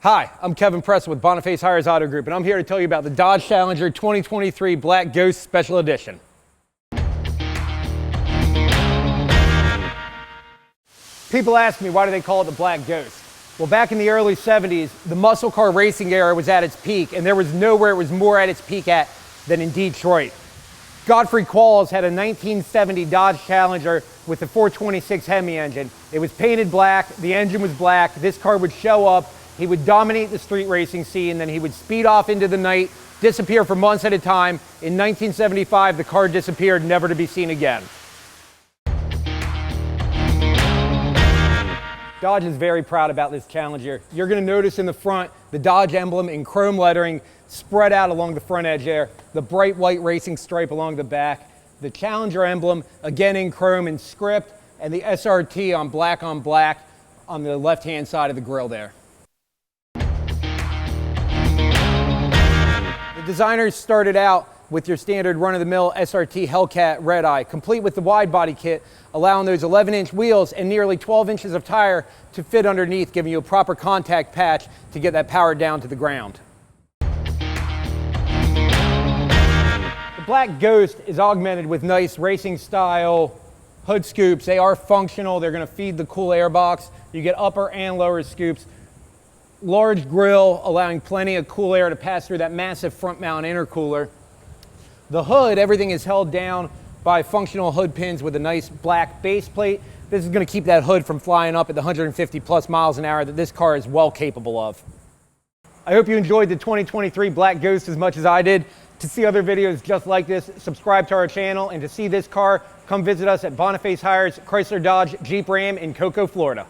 Hi, I'm Kevin Preston with Boniface Hiers Auto Group, and I'm here to tell you about the Dodge Challenger 2023 Black Ghost Special Edition. People ask me, why do they call it the Black Ghost? Well, back in the early 70s, the muscle car racing era was at its peak, and there was nowhere it was more at its peak at than in Detroit. Godfrey Qualls had a 1970 Dodge Challenger with a 426 Hemi engine. It was painted black, the engine was black, this car would show up, he would dominate the street racing scene, then he would speed off into the night, disappear for months at a time. In 1975, the car disappeared, never to be seen again. Dodge is very proud about this Challenger. You're going to notice in the front the Dodge emblem in chrome lettering spread out along the front edge there, the bright white racing stripe along the back, the Challenger emblem again in chrome and script, and the SRT on black on the left-hand side of the grille there. The designers started out with your standard run-of-the-mill SRT Hellcat Red Eye, complete with the wide body kit, allowing those 11-inch wheels and nearly 12 inches of tire to fit underneath, giving you a proper contact patch to get that power down to the ground. The Black Ghost is augmented with nice racing style hood scoops. They are functional. They're going to feed the cool air box. You get upper and lower scoops. Large grille, allowing plenty of cool air to pass through that massive front mount intercooler. The hood, everything is held down by functional hood pins with a nice black base plate. This is going to keep that hood from flying up at the 150 plus miles an hour that this car is well capable of. I hope you enjoyed the 2023 Black Ghost as much as I did. To see other videos just like this, subscribe to our channel, and to see this car, come visit us at Boniface Hiers Chrysler Dodge Jeep Ram in Cocoa, Florida.